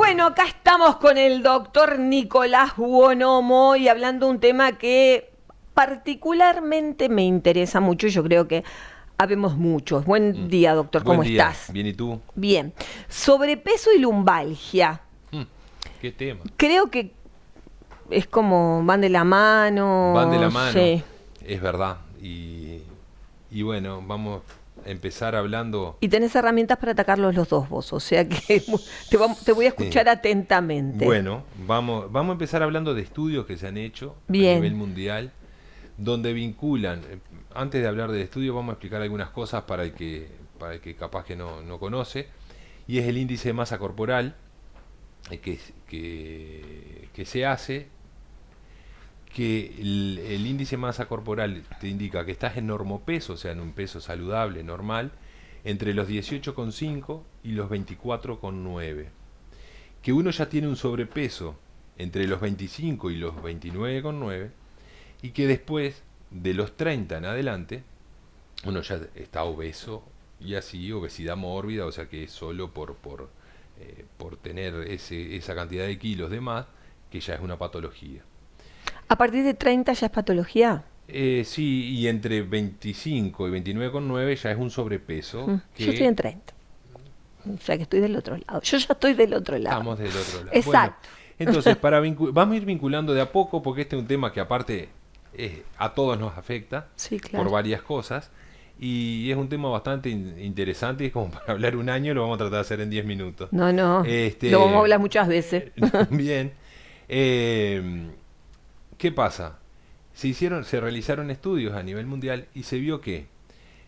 Bueno, acá estamos con el doctor Nicolás Buonomo y hablando de un tema que particularmente me interesa mucho. Yo creo que habemos muchos. Buen día, doctor, Buen ¿cómo día, estás? bien, ¿y tú? Bien. Sobrepeso y lumbalgia. Mm, ¿Qué tema? Creo que es como van de la Van de mano, la mano, sí. es verdad. Y bueno, vamos a empezar hablando. Y tenés herramientas para atacarlos los dos vos, o sea que te voy a Sí. escuchar atentamente. Bueno, vamos a empezar hablando de estudios que se han hecho a nivel Bien. mundial, donde vinculan. Antes de hablar del estudio, vamos a explicar algunas cosas para el que capaz que no conoce. Y es el índice de masa corporal que se hace, que el índice de masa corporal te indica que estás en normopeso, o sea, en un peso saludable, normal, entre los 18,5 y los 24,9. Que uno ya tiene un sobrepeso entre los 25 y los 29,9, y que después de los 30 en adelante, uno ya está obeso, y así, obesidad mórbida, o sea que es solo por tener esa cantidad de kilos de más, que ya es una patología. A partir de 30 ya es patología. Sí, y entre 25 y 29,9 ya es un sobrepeso Yo estoy en que 30. O sea que estoy del otro lado. Yo ya estoy del otro lado. estamos del otro lado. Bueno, Exacto. entonces vamos a ir vinculando de a poco, porque este es un tema que aparte a todos nos afecta Sí, por claro. varias cosas, y es un tema bastante interesante, y es como para hablar un año, lo vamos a tratar de hacer en 10 minutos. No, no. Lo vamos a Este, hablar muchas veces. bien. ¿Qué pasa? Se realizaron estudios a nivel mundial y se vio que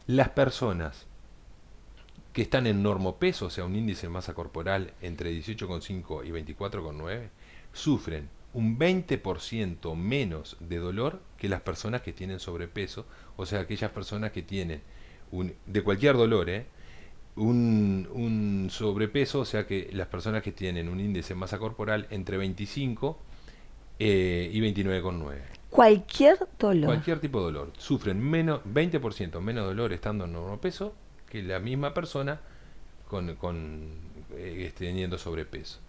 las personas que están en normopeso, o sea, un índice de masa corporal entre 18,5 y 24,9, sufren un 20% menos de dolor que las personas que tienen sobrepeso, o sea, aquellas personas que tienen de cualquier dolor, un sobrepeso, o sea, que las personas que tienen un índice de masa corporal entre 25 y 29,9. Cualquier dolor. Cualquier tipo de dolor. Sufren 20% menos dolor estando en normopeso que la misma persona teniendo sobrepeso.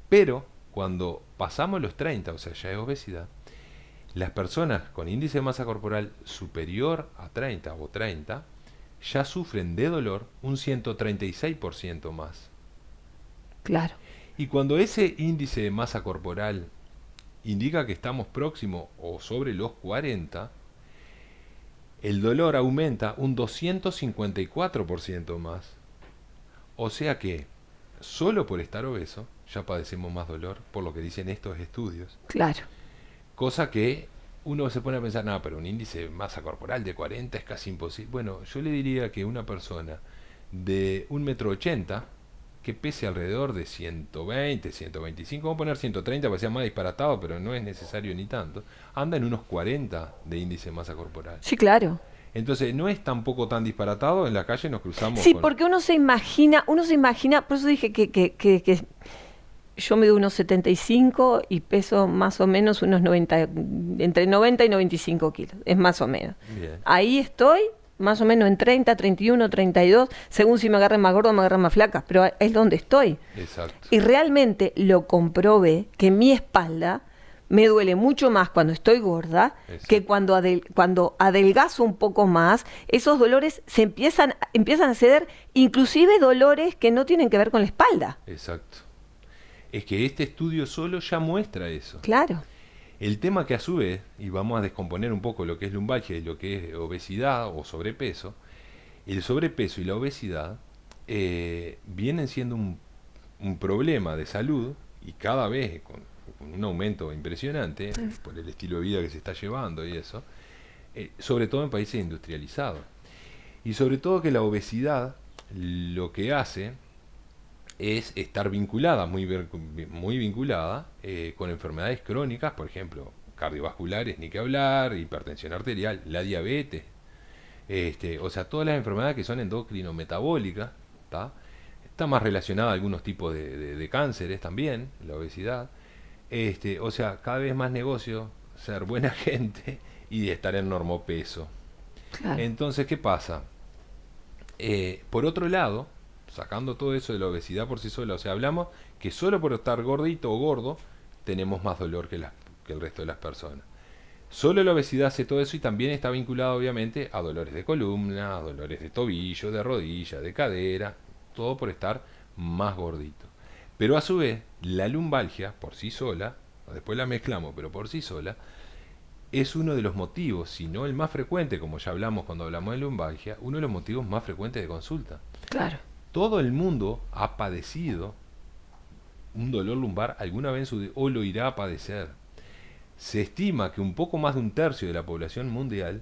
Pero cuando pasamos los 30, o sea, ya es obesidad, las personas con índice de masa corporal superior a 30 o 30 ya sufren de dolor un 136% más. Claro. Y cuando ese índice de masa corporal indica que estamos próximos o sobre los 40, el dolor aumenta un 254% más. O sea que, solo por estar obeso, ya padecemos más dolor, por lo que dicen estos estudios. Claro. Cosa que uno se pone a pensar, no, pero un índice de masa corporal de 40 es casi imposible. Bueno, yo le diría que una persona de 1,80 m, que pese alrededor de 120, 125, vamos a poner 130 para que sea más disparatado, pero no es necesario ni tanto, anda en unos 40 de índice de masa corporal. Sí, claro. Entonces no es tampoco tan disparatado, en la calle nos cruzamos Sí, con... porque uno se imagina, por eso dije que yo mido unos 75 y peso más o menos unos 90, entre 90 y 95 kilos, es más o menos. Bien, Ahí estoy, más o menos en 30, 31, 32, según si me agarren más gordo o me agarren más flaca, pero es donde estoy. exacto, Y realmente lo comprobé que mi espalda me duele mucho más cuando estoy gorda que exacto, cuando adelgazo un poco más. Esos dolores empiezan a ceder, inclusive dolores que no tienen que ver con la espalda. exacto. Es que este estudio solo ya muestra eso. Claro. El tema que a su vez, y vamos a descomponer un poco lo que es lumbalgia y lo que es obesidad o sobrepeso, el sobrepeso y la obesidad vienen siendo un problema de salud, y cada vez con un aumento impresionante por el estilo de vida que se está llevando y eso, sobre todo en países industrializados. Y sobre todo que la obesidad lo que hace es estar vinculada, muy vinculada, con enfermedades crónicas, por ejemplo, cardiovasculares, ni que hablar, hipertensión arterial, la diabetes, o sea, todas las enfermedades que son endocrino-metabólicas, ¿tá? Está más relacionada a algunos tipos de cánceres también, la obesidad. O sea, cada vez más negocio ser buena gente y estar en normopeso. Claro. Entonces, ¿qué pasa? Por otro lado, sacando todo eso de la obesidad por sí sola, o sea, hablamos que solo por estar gordito o gordo tenemos más dolor que el resto de las personas. Solo la obesidad hace todo eso y también está vinculado obviamente a dolores de columna, a dolores de tobillo, de rodilla, de cadera, todo por estar más gordito. Pero a su vez, la lumbalgia por sí sola, después la mezclamos, pero por sí sola, es uno de los motivos, si no el más frecuente, como ya hablamos cuando hablamos de lumbalgia, uno de los motivos más frecuentes de consulta. Claro. Todo el mundo ha padecido un dolor lumbar alguna vez en su vida, o lo irá a padecer. Se estima que un poco más de un tercio de la población mundial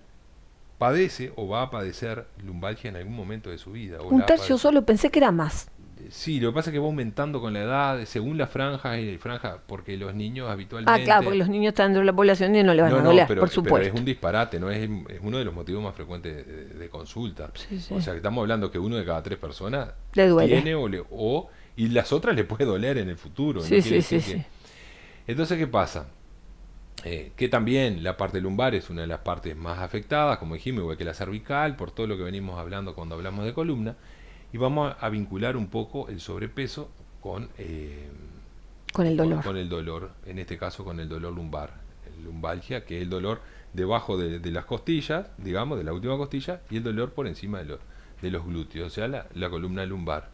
padece o va a padecer lumbalgia en algún momento de su vida. Un tercio solo, pensé que era más. Sí, lo que pasa es que va aumentando con la edad, según las franjas, porque los niños habitualmente... Ah, claro, porque los niños están dentro de la población y no le van a doler, por supuesto. Pero es un disparate, ¿no? Es uno de los motivos más frecuentes de consulta. Sí, sí. O sea, que estamos hablando que uno de cada 3 personas le duele. Tiene y las otras le puede doler en el futuro. Sí, ¿no? sí. Entonces, ¿qué pasa? Que también la parte lumbar es una de las partes más afectadas, como dijimos, igual que la cervical, por todo lo que venimos hablando cuando hablamos de columna, y vamos a vincular un poco el sobrepeso con el dolor. Con el dolor, en este caso con el dolor lumbar, lumbalgia, que es el dolor debajo de las costillas, digamos, de la última costilla, y el dolor por encima de los glúteos, o sea, la columna lumbar.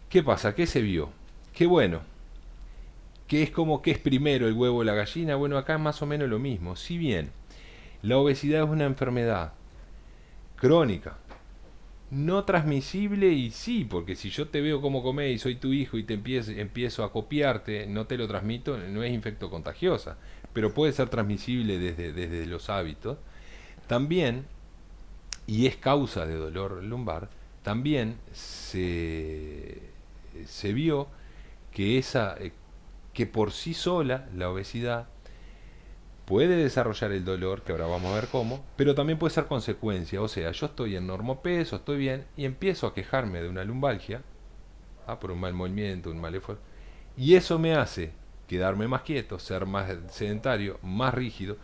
¿Qué pasa? ¿Qué se vio? Qué bueno. ¿Qué es como que es primero el huevo o la gallina? Bueno, acá es más o menos lo mismo. Si bien la obesidad es una enfermedad crónica, no transmisible, y sí, porque si yo te veo cómo comés y soy tu hijo y te empiezo a copiarte, no te lo transmito, no es infectocontagiosa, pero puede ser transmisible desde los hábitos. También, y es causa de dolor lumbar, también se vio que por sí sola la obesidad puede desarrollar el dolor, que ahora vamos a ver cómo, pero también puede ser consecuencia. O sea, yo estoy en normopeso, estoy bien, y empiezo a quejarme de una lumbalgia, por un mal movimiento, un mal esfuerzo, y eso me hace quedarme más quieto, ser más sedentario, más rígido,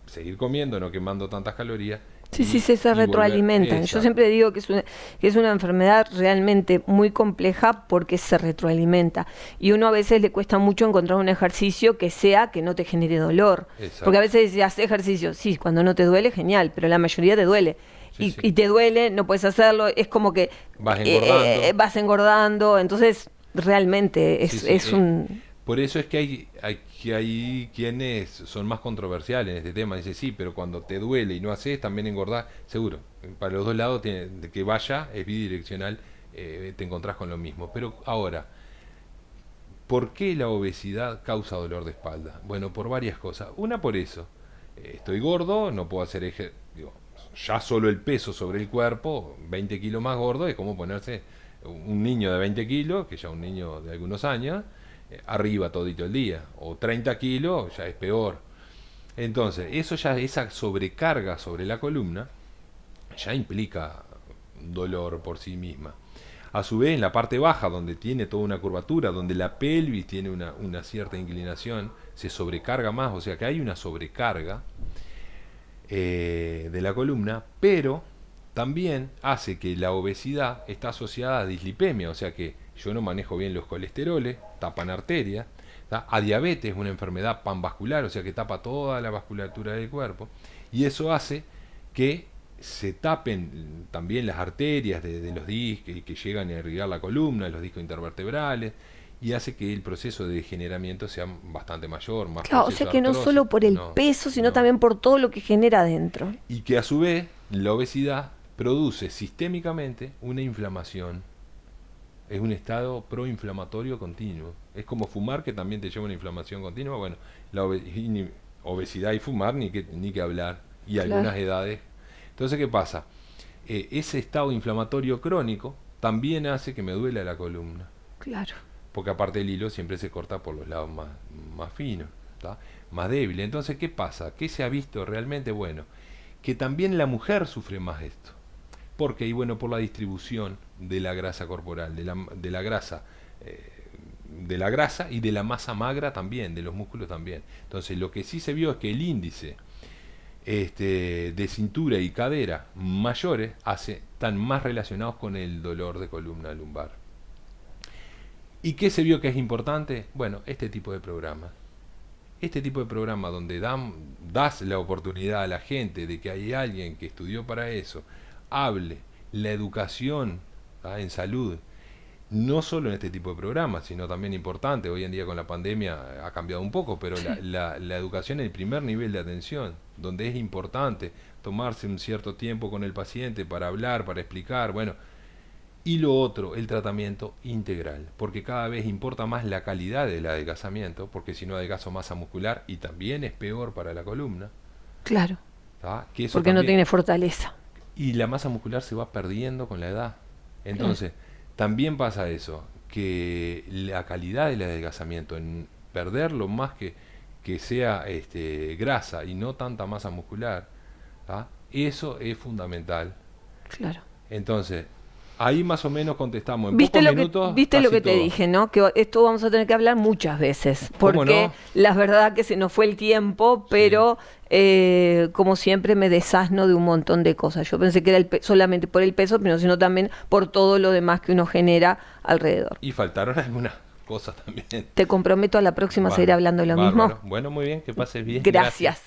seguir comiendo, no quemando tantas calorías. Sí, se retroalimentan. Yo siempre digo que es una enfermedad realmente muy compleja porque se retroalimenta. Y uno a veces le cuesta mucho encontrar un ejercicio que no te genere dolor. Exacto. Porque a veces dice, hace ejercicio. Sí, cuando no te duele, genial, pero la mayoría te duele. Sí. Y te duele, no puedes hacerlo, es como que vas engordando. Entonces, realmente es un... Por eso es que hay quienes son más controversiales en este tema. Dice, sí, pero cuando te duele y no haces, también engordás. Seguro, para los dos lados, de que vaya, es bidireccional, te encontrás con lo mismo. Pero ahora, ¿por qué la obesidad causa dolor de espalda? Bueno, por varias cosas. Una, por eso. Estoy gordo, no puedo hacer ejercicio. Ya solo el peso sobre el cuerpo, 20 kilos más gordo, es como ponerse un niño de 20 kilos, que ya un niño de algunos años, arriba todito el día, o 30 kilos, ya es peor. Entonces, esa sobrecarga sobre la columna ya implica dolor por sí misma. A su vez, en la parte baja, donde tiene toda una curvatura, donde la pelvis tiene una cierta inclinación, se sobrecarga más, o sea que hay una sobrecarga de la columna, pero también hace que la obesidad está asociada a dislipemia, o sea que yo no manejo bien los colesteroles, tapan arterias, a diabetes, una enfermedad panvascular, o sea que tapa toda la vasculatura del cuerpo, y eso hace que se tapen también las arterias de los discos que llegan a irrigar la columna, los discos intervertebrales, y hace que el proceso de degeneramiento sea bastante mayor. Más claro, o sea que no solo por el peso, sino también por todo lo que genera adentro. Y que a su vez la obesidad produce sistémicamente una inflamación. Es un estado proinflamatorio continuo. Es como fumar, que también te lleva a una inflamación continua. Bueno, la obesidad y fumar ni que hablar. Y claro, algunas edades. Entonces, ¿qué pasa? Ese estado inflamatorio crónico también hace que me duela la columna. Claro. Porque aparte el hilo siempre se corta por los lados más finos, ¿tá? Más débiles. Entonces, ¿qué pasa? ¿Qué se ha visto realmente? Bueno, que también la mujer sufre más esto. ¿Por qué? Y bueno, por la distribución de la grasa corporal, de la grasa y de la masa magra también, de los músculos también. Entonces, lo que sí se vio es que el índice de cintura y cadera mayores están más relacionados con el dolor de columna lumbar. ¿Y qué se vio que es importante? Bueno, este tipo de programas. Este tipo de programa donde das la oportunidad a la gente de que hay alguien que estudió para eso, hable, la educación, ¿tá?, en salud, no solo en este tipo de programas, sino también importante, hoy en día con la pandemia ha cambiado un poco, pero la educación en el primer nivel de atención, donde es importante tomarse un cierto tiempo con el paciente para hablar, para explicar, bueno. Y lo otro, el tratamiento integral, porque cada vez importa más la calidad del adelgazamiento, porque si no adelgazo masa muscular y también es peor para la columna. Claro. Que eso porque también, no tiene fortaleza. Y la masa muscular se va perdiendo con la edad. Entonces, también pasa eso, que la calidad del adelgazamiento, en perder lo más que sea grasa y no tanta masa muscular, eso es fundamental. Claro. Entonces, ahí más o menos contestamos en ¿Viste pocos lo minutos. ¿Viste lo que te todo. dije, no? Que esto vamos a tener que hablar muchas veces, porque no? la verdad que se nos fue el tiempo, pero como siempre me desasno de un montón de cosas. Yo pensé que era solamente por el peso, pero sino también por todo lo demás que uno genera alrededor. Y faltaron algunas cosas también. Te comprometo a la próxima a seguir hablando de lo mismo. Bueno, muy bien, que pases bien. Gracias.